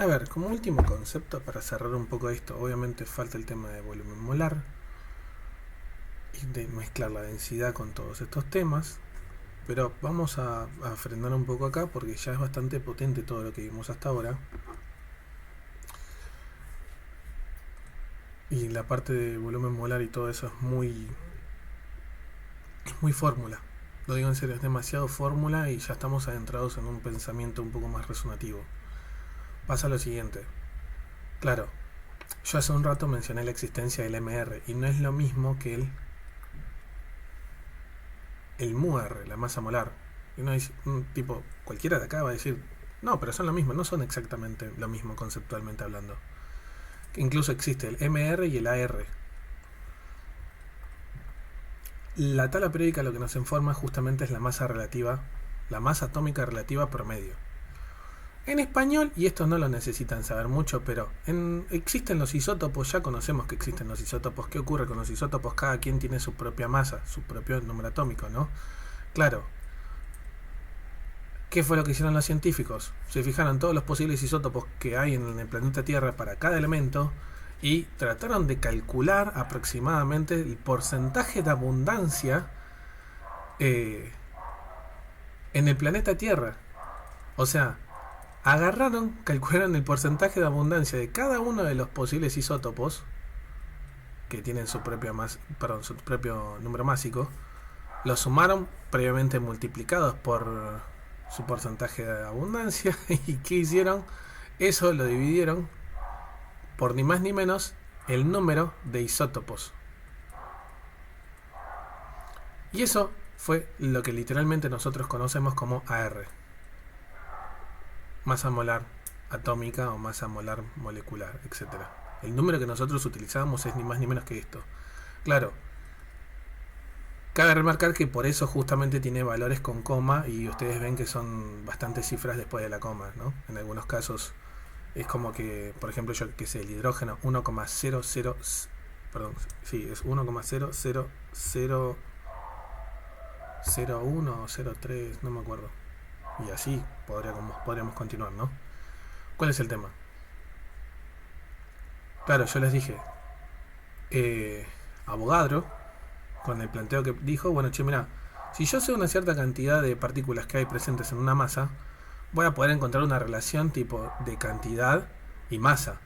A ver, como último concepto para cerrar un poco esto, obviamente falta el tema de volumen molar y de mezclar la densidad con todos estos temas, pero vamos a frenar un poco acá porque ya es bastante potente todo lo que vimos hasta ahora. Y la parte de volumen molar y todo eso es muy fórmula. Lo digo en serio, es demasiado fórmula y ya estamos adentrados en un pensamiento un poco más resonativo. Pasa lo siguiente. Claro, yo hace un rato mencioné la existencia del MR y no es lo mismo que el MUR, la masa molar. Y uno dice, tipo, cualquiera de acá va a decir, no, pero son lo mismo, no son exactamente lo mismo conceptualmente hablando. Incluso existe el MR y el AR. La tabla periódica lo que nos informa justamente es la masa relativa, la masa atómica relativa promedio. En español, y esto no lo necesitan saber mucho, pero existen los isótopos, ya conocemos que existen los isótopos. ¿Qué ocurre con los isótopos? Cada quien tiene su propia masa, su propio número atómico, ¿no? Claro, ¿qué fue lo que hicieron los científicos? Se fijaron todos los posibles isótopos que hay en el planeta Tierra para cada elemento y trataron de calcular aproximadamente el porcentaje de abundancia en el planeta Tierra. O sea, agarraron, calcularon el porcentaje de abundancia de cada uno de los posibles isótopos que tienen su propio número másico, lo sumaron previamente multiplicados por su porcentaje de abundancia y ¿qué hicieron? Eso lo dividieron por ni más ni menos el número de isótopos. Y eso fue lo que literalmente nosotros conocemos como AR. Masa molar atómica o masa molar molecular, etc. El número que nosotros utilizamos es ni más ni menos que esto. Claro, cabe remarcar que por eso justamente tiene valores con coma y ustedes ven que son bastantes cifras después de la coma, ¿no? En algunos casos es como que, por ejemplo, yo que sé, el hidrógeno 1,00, perdón, sí, es 1,0001 o 03, no me acuerdo. Y así podríamos continuar, ¿no? ¿Cuál es el tema? Claro, yo les dije, Avogadro, con el planteo que dijo, bueno, che, mira, si yo sé una cierta cantidad de partículas que hay presentes en una masa, voy a poder encontrar una relación tipo de cantidad y masa.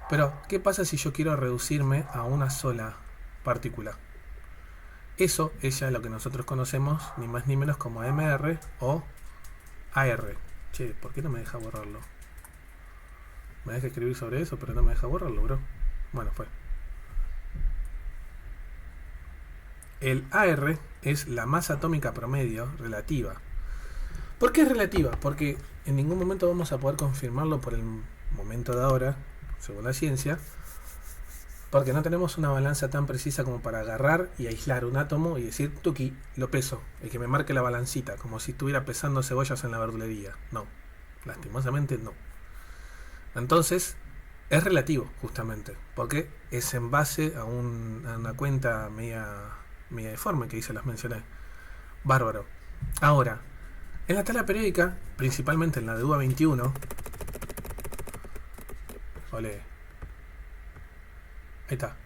Pero, ¿qué pasa si yo quiero reducirme a una sola partícula? Eso es ya lo que nosotros conocemos, ni más ni menos como MR o AR. Che, ¿por qué no me deja borrarlo? Me deja escribir sobre eso, pero no me deja borrarlo, bro. Bueno, fue. El AR es la masa atómica promedio relativa. ¿Por qué es relativa? Porque en ningún momento vamos a poder confirmarlo por el momento de ahora, según la ciencia, porque no tenemos una balanza tan precisa como para agarrar y aislar un átomo y decir, tuki, lo peso, el que me marque la balancita, como si estuviera pesando cebollas en la verdulería. No, lastimosamente no. Entonces, es relativo, justamente, porque es en base a una cuenta media deforme que hice, las mencioné. Bárbaro. Ahora, en la tabla periódica, principalmente en la de UA 21, olé, ahí está.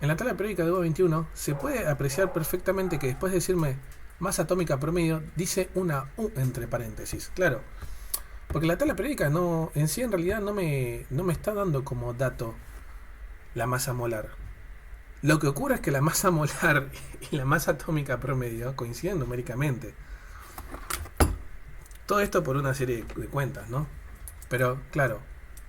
En la tabla periódica de UA 21 se puede apreciar perfectamente que después de decirme masa atómica promedio, dice una U entre paréntesis. Claro, porque la tabla periódica no, en sí en realidad no me está dando como dato la masa molar. Lo que ocurre es que la masa molar y la masa atómica promedio coinciden numéricamente. Todo esto por una serie de cuentas, ¿no? Pero claro,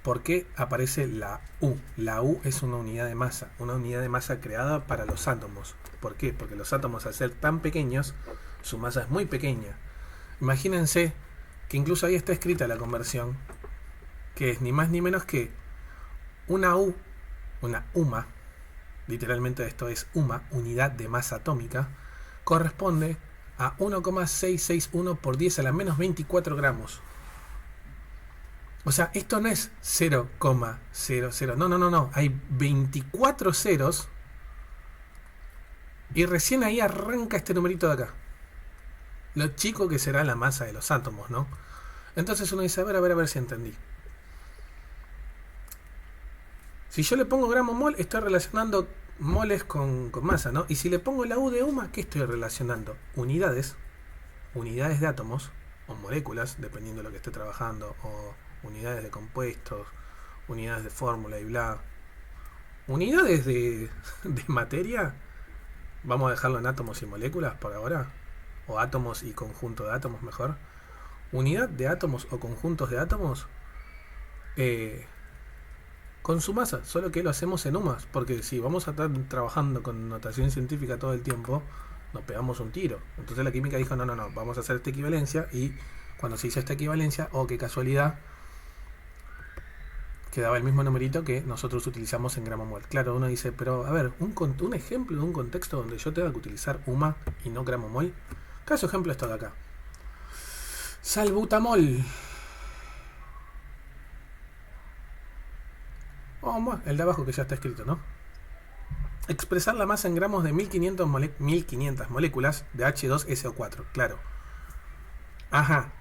¿por qué aparece la U? La U es una unidad de masa creada para los átomos. ¿Por qué? Porque los átomos, al ser tan pequeños, su masa es muy pequeña. Imagínense que incluso ahí está escrita la conversión, que es ni más ni menos que una U, una UMA, literalmente esto es UMA, unidad de masa atómica, corresponde a 1,661 por 10 a la menos 24 gramos. O sea, esto no es 0,00, no, hay 24 ceros y recién ahí arranca este numerito de acá. Lo chico que será la masa de los átomos, ¿no? Entonces uno dice, a ver si entendí. Si yo le pongo gramo mol, estoy relacionando moles con masa, ¿no? Y si le pongo la U de UMA, ¿qué estoy relacionando? Unidades de átomos, o moléculas, dependiendo de lo que esté trabajando, o unidades de compuestos, unidades de fórmula y bla. Unidades de materia, vamos a dejarlo en átomos y moléculas por ahora, o átomos y conjunto de átomos mejor. Unidad de átomos o conjuntos de átomos con su masa, solo que lo hacemos en UMAS, porque si vamos a estar trabajando con notación científica todo el tiempo, nos pegamos un tiro. Entonces la química dijo, no, vamos a hacer esta equivalencia, y cuando se hizo esta equivalencia, qué casualidad, quedaba el mismo numerito que nosotros utilizamos en gramo mol. Claro, uno dice, pero a ver, un ejemplo de un contexto donde yo tenga que utilizar UMA y no gramo mol. Caso ejemplo esto de acá. Salbutamol. El de abajo que ya está escrito, ¿no? Expresar la masa en gramos de 1500 moléculas de H2SO4, claro. Ajá.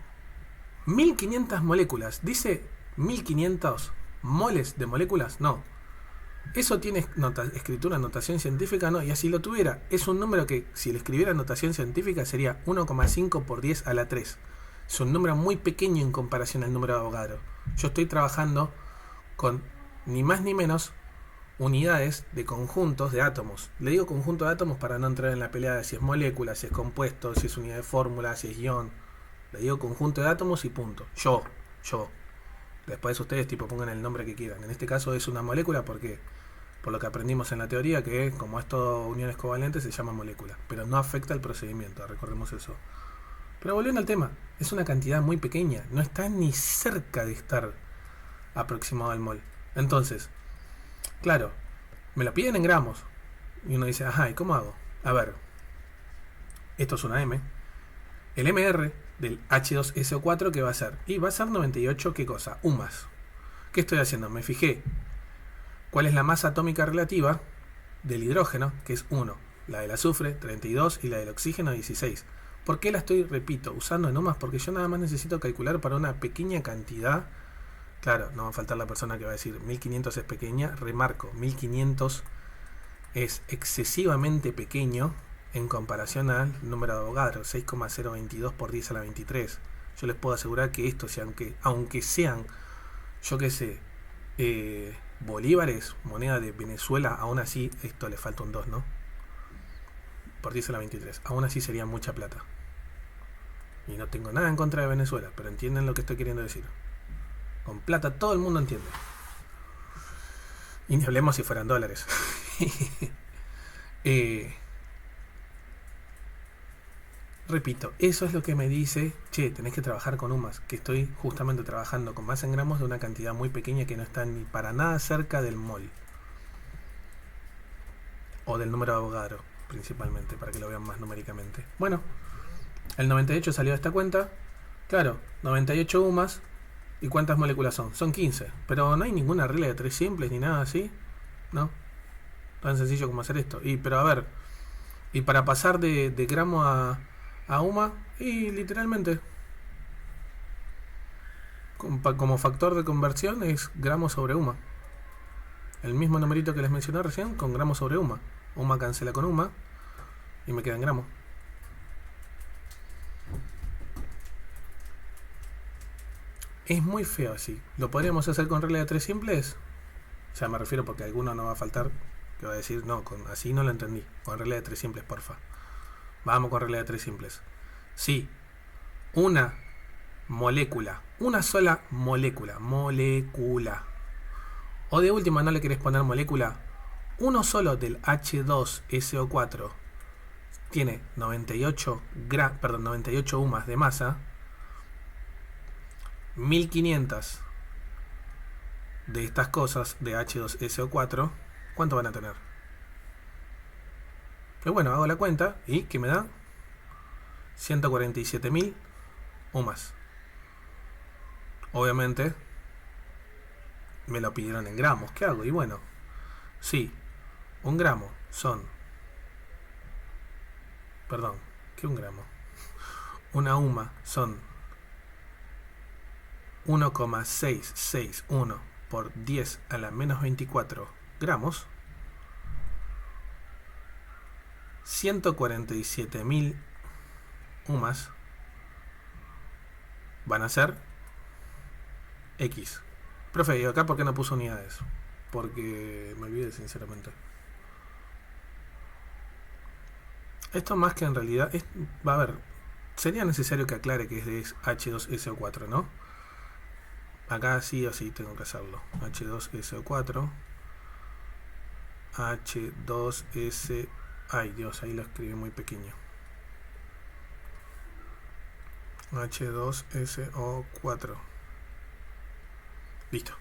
1500 moléculas. ¿Dice 1500 moles de moléculas? No. ¿Eso tiene escritura en notación científica? No. Y así lo tuviera. Es un número que, si le escribiera en notación científica, sería 1,5 por 10 a la 3. Es un número muy pequeño en comparación al número de Avogadro. Yo estoy trabajando con ni más ni menos unidades de conjuntos de átomos. Le digo conjunto de átomos para no entrar en la pelea de si es molécula, si es compuesto, si es unidad de fórmula, si es ion. Le digo conjunto de átomos y punto. Yo. Después ustedes pongan el nombre que quieran. En este caso es una molécula porque, por lo que aprendimos en la teoría, que como es todo uniones covalentes, se llama molécula. Pero no afecta el procedimiento, recordemos eso. Pero volviendo al tema, es una cantidad muy pequeña. No está ni cerca de estar aproximado al mol. Entonces, claro, me lo piden en gramos. Y uno dice, ajá, ¿y cómo hago? A ver, esto es una M. El MR del H2SO4, ¿qué va a ser? Y va a ser 98, ¿qué cosa? UMAS. ¿Qué estoy haciendo? Me fijé cuál es la masa atómica relativa del hidrógeno, que es 1. La del azufre, 32, y la del oxígeno, 16. ¿Por qué la estoy, repito, usando en UMAS? Porque yo nada más necesito calcular para una pequeña cantidad. Claro, no va a faltar la persona que va a decir 1500 es pequeña. Remarco, 1500 es excesivamente pequeño en comparación al número de Avogadro, 6,022 por 10 a la 23. Yo les puedo asegurar que esto, aunque sean, yo qué sé, bolívares, moneda de Venezuela, aún así, esto le falta un 2, ¿no? Por 10 a la 23. Aún así sería mucha plata. Y no tengo nada en contra de Venezuela, pero entienden lo que estoy queriendo decir. Con plata todo el mundo entiende. Y ni hablemos si fueran dólares. Repito, eso es lo que me dice, che, tenés que trabajar con UMAS, que estoy justamente trabajando con masa en gramos de una cantidad muy pequeña que no está ni para nada cerca del mol. O del número de Avogadro, principalmente, para que lo vean más numéricamente. Bueno, el 98 salió de esta cuenta. Claro, 98 UMAS. ¿Y cuántas moléculas son? Son 15. Pero no hay ninguna regla de 3 simples ni nada así. ¿No? Tan sencillo como hacer esto. Pero a ver, y para pasar de gramo a UMA, y literalmente, como factor de conversión es gramo sobre UMA. El mismo numerito que les mencioné recién con gramo sobre UMA. UMA cancela con UMA y me queda en gramo. Es muy feo así. ¿Lo podríamos hacer con regla de 3 simples? O sea, me refiero porque alguno no va a faltar que va a decir, no, así no lo entendí. Con regla de 3 simples, porfa. Vamos con regla de 3 simples. Sí, una molécula, una sola molécula, o de última no le querés poner molécula, uno solo del H2SO4 tiene 98 UMAS de masa. 1500 de estas cosas de H2SO4, ¿cuánto van a tener? Pero bueno, hago la cuenta y ¿qué me da? 147.000 UMAS. Obviamente me lo pidieron en gramos. ¿Qué hago? Y bueno, sí, un gramo son... Perdón, ¿qué un gramo? Una UMA son 1,661 por 10 a la menos 24 gramos, 147.000 UMAS van a ser X. Profe, ¿y acá por qué no puso unidades? Porque me olvidé sinceramente. Esto más que en realidad va a ver, sería necesario que aclare que es de H2SO4, ¿no? Acá sí o sí tengo que hacerlo. H2SO4 H2S. Ay Dios, ahí lo escribí muy pequeño. H2SO4. Listo.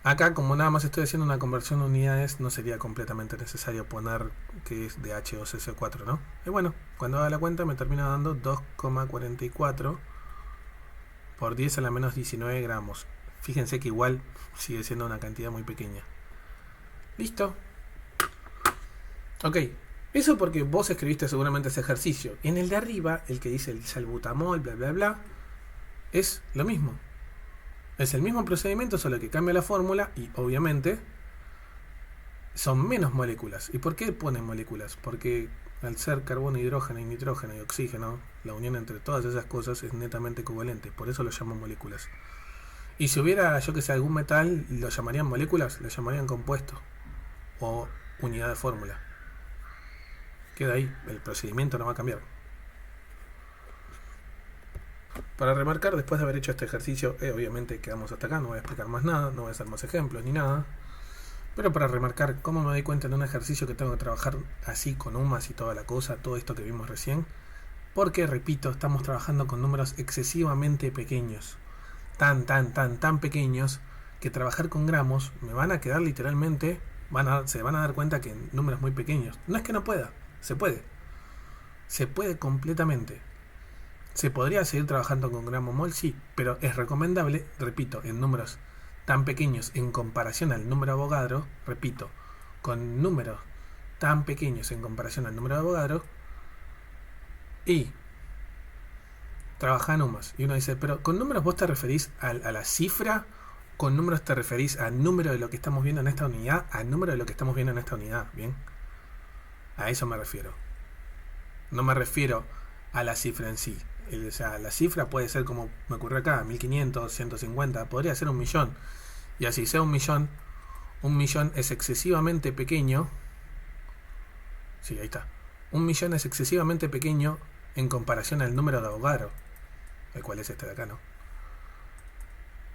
Acá, como nada más estoy haciendo una conversión de unidades, no sería completamente necesario poner que es de H2SO4, ¿no? Y bueno, cuando haga la cuenta me termina dando 2,44 por 10 a la menos 19 gramos. Fíjense que igual sigue siendo una cantidad muy pequeña. Listo. Ok. Eso porque vos escribiste seguramente ese ejercicio. En el de arriba, el que dice el salbutamol, bla bla bla, es lo mismo. Es el mismo procedimiento, solo que cambia la fórmula y obviamente son menos moléculas. ¿Y por qué ponen moléculas? Porque al ser carbono, hidrógeno y nitrógeno y oxígeno, la unión entre todas esas cosas es netamente covalente. Por eso lo llaman moléculas. Y si hubiera, yo que sé, algún metal, ¿lo llamarían moléculas? Lo llamarían compuesto o unidad de fórmula. Queda ahí, el procedimiento no va a cambiar. Para remarcar, después de haber hecho este ejercicio, obviamente quedamos hasta acá, no voy a explicar más nada, no voy a hacer más ejemplos ni nada. Pero para remarcar cómo me doy cuenta en un ejercicio que tengo que trabajar así con UMAS y toda la cosa, todo esto que vimos recién. Porque, repito, estamos trabajando con números excesivamente pequeños. Tan pequeños que trabajar con gramos me van a quedar literalmente, se van a dar cuenta que en números muy pequeños. No es que no pueda, se puede. Se puede completamente. ¿Se podría seguir trabajando con gramo mol? Sí, pero es recomendable, repito, en números tan pequeños en comparación al número Avogadro, repito, con números tan pequeños en comparación al número de Avogadro, y trabajar en UMAS. Y uno dice, pero ¿con números vos te referís a la cifra? ¿Con números te referís al número de lo que estamos viendo en esta unidad? Al número de lo que estamos viendo en esta unidad, ¿bien? A eso me refiero. No me refiero a la cifra en sí. O sea, la cifra puede ser como me ocurrió acá, 1500, 150, podría ser 1.000.000. Y así sea 1.000.000, 1.000.000 es excesivamente pequeño. Sí, ahí está. 1.000.000 es excesivamente pequeño en comparación al número de Avogadro, el cual es este de acá, ¿no?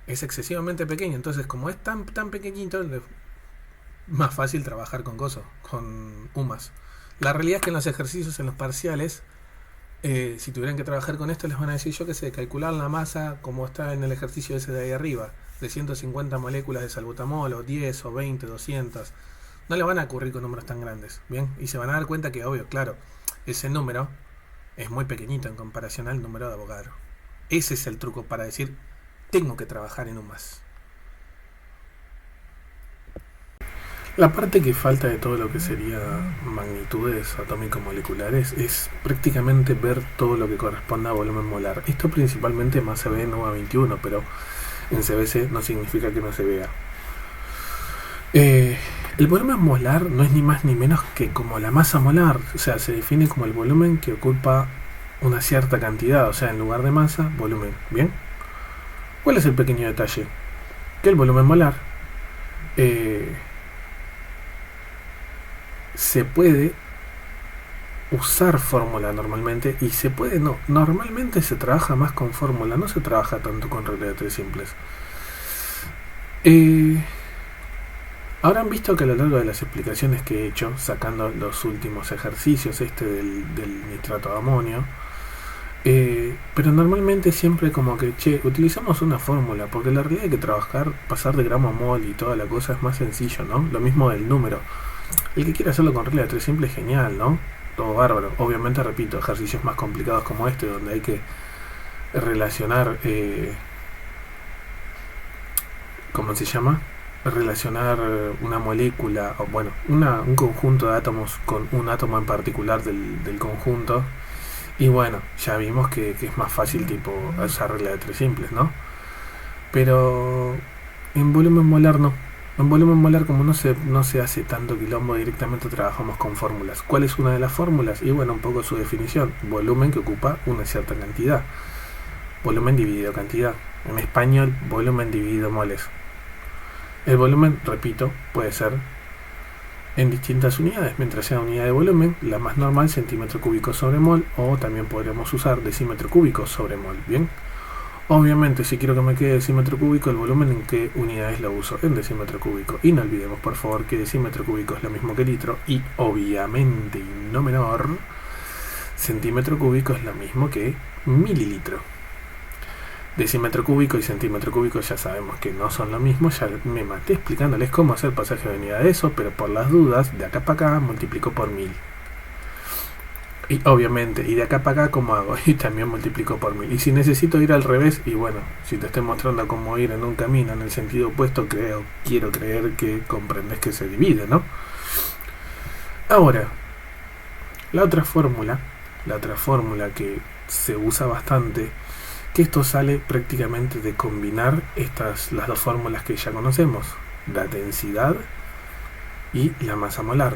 Es excesivamente pequeño, entonces como es tan pequeñito, es más fácil trabajar con con UMAS. La realidad es que en los ejercicios, en los parciales, si tuvieran que trabajar con esto, les van a decir, yo que sé, calcular la masa como está en el ejercicio ese de ahí arriba, de 150 moléculas de salbutamol, o 10, o 20, 200. No le van a ocurrir con números tan grandes, ¿bien? Y se van a dar cuenta que, obvio, claro, ese número es muy pequeñito en comparación al número de Avogadro. Ese es el truco para decir, tengo que trabajar en UMAS. La parte que falta de todo lo que sería magnitudes atómico-moleculares es prácticamente ver todo lo que corresponde a volumen molar. Esto principalmente más se ve en OVA 21, pero en CBC no significa que no se vea. El volumen molar no es ni más ni menos que como la masa molar, o sea, se define como el volumen que ocupa una cierta cantidad, o sea, en lugar de masa, volumen. ¿Bien? ¿Cuál es el pequeño detalle? Que el volumen molar se puede usar fórmula normalmente, y se puede no. Normalmente se trabaja más con fórmula, no se trabaja tanto con regla de tres simples. Habrán visto que a lo largo de las explicaciones que he hecho, sacando los últimos ejercicios, del nitrato de amonio, pero normalmente siempre como que, utilizamos una fórmula, porque la realidad es que trabajar, pasar de gramo a mol y toda la cosa es más sencillo, ¿no? Lo mismo del número. El que quiera hacerlo con regla de tres simple, genial, ¿no? Todo bárbaro. Obviamente, repito, ejercicios más complicados como este, donde hay que relacionar, ¿cómo se llama? Relacionar una molécula, o bueno, un conjunto de átomos con un átomo en particular del conjunto. Y bueno, ya vimos que es más fácil tipo usar regla de tres simples, ¿no? Pero En volumen molar no. En volumen molar, como no se hace tanto quilombo, directamente trabajamos con fórmulas. ¿Cuál es una de las fórmulas? Y bueno, un poco su definición. Volumen que ocupa una cierta cantidad. Volumen dividido cantidad. En español, volumen dividido moles. El volumen, repito, puede ser en distintas unidades, mientras sea unidad de volumen, la más normal, centímetro cúbico sobre mol, o también podríamos usar decímetro cúbico sobre mol, ¿bien? Obviamente, si quiero que me quede decímetro cúbico, el volumen, ¿en qué unidades lo uso? En decímetro cúbico. Y no olvidemos, por favor, que decímetro cúbico es lo mismo que litro, y obviamente, y no menor, centímetro cúbico es lo mismo que mililitro. Decímetro cúbico y centímetro cúbico ya sabemos que no son lo mismo, ya me maté explicándoles cómo hacer pasaje de unidad de eso, pero por las dudas, de acá para acá multiplico por 1000. Y obviamente, y de acá para acá, ¿cómo hago? Y también multiplico por 1000. Y si necesito ir al revés, y bueno, si te estoy mostrando cómo ir en un camino en el sentido opuesto, quiero creer que comprendes que se divide, ¿no? Ahora, la otra fórmula que se usa bastante, que esto sale prácticamente de combinar las dos fórmulas que ya conocemos, la densidad y la masa molar.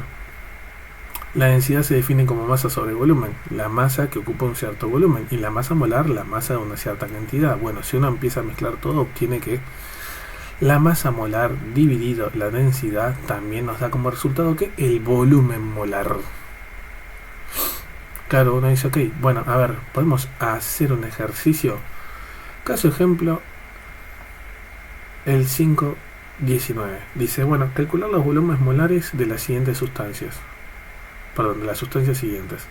La densidad se define como masa sobre volumen, la masa que ocupa un cierto volumen, y la masa molar, la masa de una cierta cantidad. Bueno, si uno empieza a mezclar todo, obtiene que la masa molar dividido la densidad también nos da como resultado que el volumen molar. Claro, uno dice, ok, bueno, a ver, podemos hacer un ejercicio. Caso ejemplo, el 5.19. Dice, bueno, calcular los volúmenes molares de las siguientes sustancias. Perdón, de las sustancias siguientes.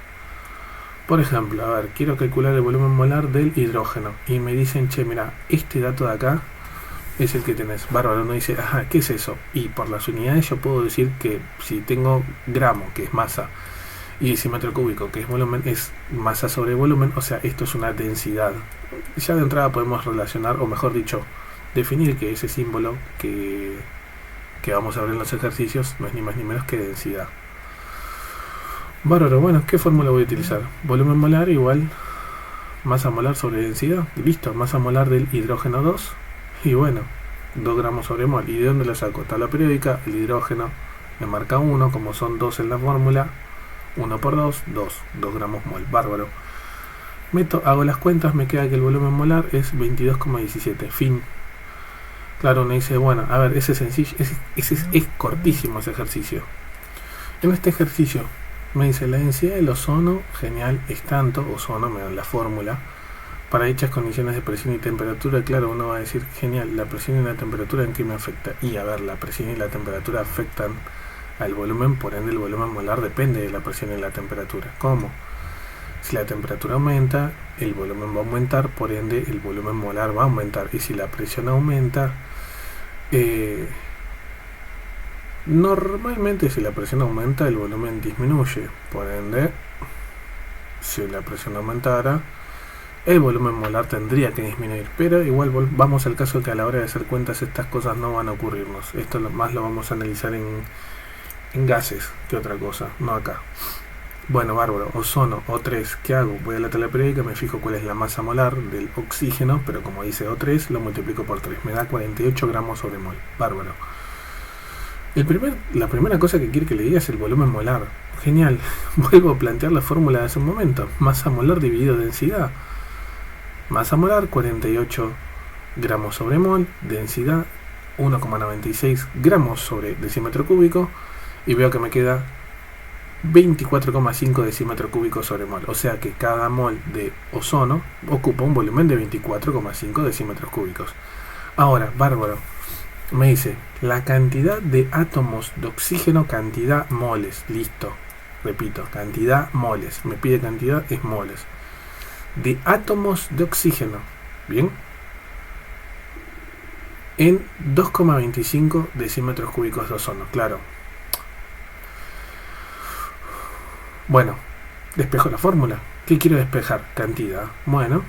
Por ejemplo, a ver, quiero calcular el volumen molar del hidrógeno. Y me dicen, che, mira, este dato de acá es el que tenés. Bárbaro, uno dice, ajá, ¿qué es eso? Y por las unidades yo puedo decir que si tengo gramo, que es masa, y decímetro cúbico, que es volumen, es masa sobre volumen, o sea, esto es una densidad. Ya de entrada podemos relacionar, o mejor dicho, definir que ese símbolo que vamos a ver en los ejercicios no es ni más ni menos que densidad. Bárbaro, bueno, ¿qué fórmula voy a utilizar? Volumen molar igual masa molar sobre densidad. Listo, masa molar del hidrógeno 2. Y bueno, 2 gramos sobre mol. ¿Y de dónde lo saco? Tabla periódica, el hidrógeno me marca 1, como son 2 en la fórmula. 1 por 2, 2 gramos mol. Bárbaro. Hago las cuentas, me queda que el volumen molar es 22,17. Fin. Claro, uno dice, bueno, a ver, ese es sencillo, es cortísimo ese ejercicio. En este ejercicio me dice la densidad del ozono, genial, es tanto, ozono, me dan la fórmula. Para dichas condiciones de presión y temperatura, claro, uno va a decir, genial, la presión y la temperatura, ¿en qué me afecta? Y a ver, la presión y la temperatura afectan al volumen, por ende el volumen molar depende de la presión y la temperatura. ¿Cómo? Si la temperatura aumenta, el volumen va a aumentar, por ende el volumen molar va a aumentar. Y si la presión aumenta, normalmente si la presión aumenta, el volumen disminuye. Por ende, si la presión aumentara, el volumen molar tendría que disminuir. Pero igual vamos al caso de que a la hora de hacer cuentas estas cosas no van a ocurrirnos. Esto más lo vamos a analizar en gases que otra cosa, no acá. Bueno, bárbaro, ozono, O3, ¿qué hago? Voy a la tabla periódica, me fijo cuál es la masa molar del oxígeno, pero como dice O3, lo multiplico por 3, me da 48 gramos sobre mol. Bárbaro. La primera cosa que quiere que le diga es el volumen molar. Genial. Vuelvo a plantear la fórmula de hace un momento. Masa molar dividido densidad. Masa molar, 48 gramos sobre mol. Densidad, 1,96 gramos sobre decímetro cúbico. Y veo que me queda 24,5 decímetro cúbico sobre mol. O sea que cada mol de ozono ocupa un volumen de 24,5 decímetros cúbicos. Ahora, bárbaro. Me dice la cantidad de átomos de oxígeno, cantidad moles. Listo. Repito, cantidad moles. Me pide cantidad, es moles. De átomos de oxígeno. Bien. En 2,25 decímetros cúbicos de ozono. Claro. Bueno, despejo la fórmula. ¿Qué quiero despejar? Cantidad. Bueno,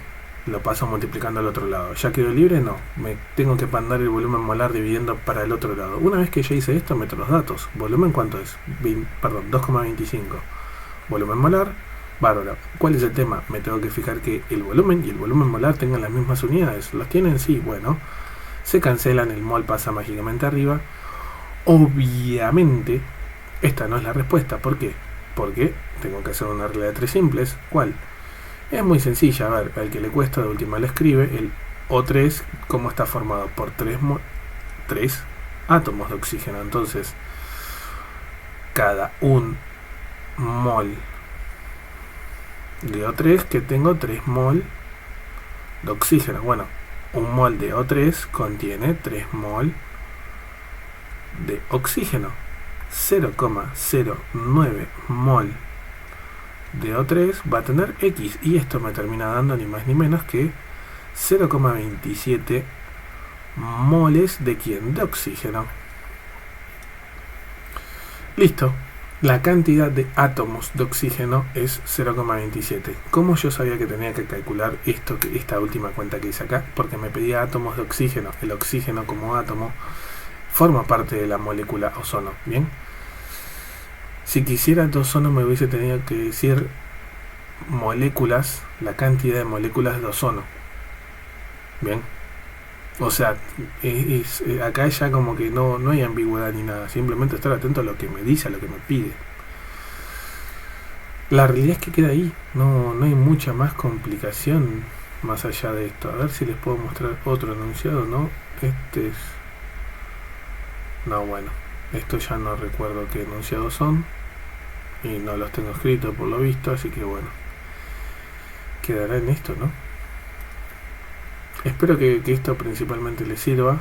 lo paso multiplicando al otro lado. ¿Ya quedó libre? No. Me tengo que mandar el volumen molar dividiendo para el otro lado. Una vez que ya hice esto, meto los datos. ¿Volumen cuánto es? 2,25. Volumen molar. Bárbaro. ¿Cuál es el tema? Me tengo que fijar que el volumen y el volumen molar tengan las mismas unidades. ¿Los tienen? Sí. Bueno. se cancelan, el mol pasa mágicamente arriba. Obviamente, esta no es la respuesta. ¿Por qué? Porque tengo que hacer una regla de 3 simples. ¿Cuál? Es muy sencilla. A ver, al que le cuesta de última le escribe. El O3, ¿cómo está formado? Por 3 átomos de oxígeno. Entonces, cada un mol de O3 que tengo 3 mol de oxígeno. Bueno, un mol de O3 contiene 3 mol de oxígeno. 0,09 mol de O3 va a tener X, y esto me termina dando ni más ni menos que 0,27 moles de ¿quién? De oxígeno. Listo. La cantidad de átomos de oxígeno es 0,27. ¿Cómo yo sabía que tenía que calcular esta última cuenta que hice acá? Porque me pedía átomos de oxígeno. El oxígeno como átomo forma parte de la molécula ozono. ¿Bien? Si quisiera de ozono me hubiese tenido que decir moléculas, la cantidad de moléculas de ozono. ¿Bien? O sea, acá ya como que no hay ambigüedad ni nada. Simplemente estar atento a lo que me dice, a lo que me pide. La realidad es que queda ahí. No hay mucha más complicación más allá de esto. A ver si les puedo mostrar otro enunciado, ¿no? Este es... No, bueno. Esto ya no recuerdo qué enunciados son. Y no los tengo escritos por lo visto. Así que bueno. Quedará en esto, ¿no? Espero que esto principalmente les sirva.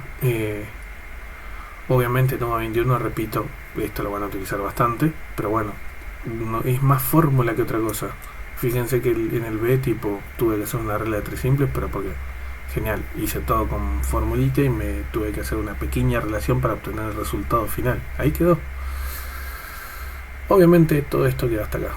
Obviamente Nova 21, repito, esto lo van a utilizar bastante, pero bueno, es más fórmula que otra cosa. Fíjense que en el B tipo tuve que hacer una regla de 3 simples, pero porque genial, hice todo con formulita y me tuve que hacer una pequeña relación para obtener el resultado final. Ahí quedó. Obviamente todo esto queda hasta acá.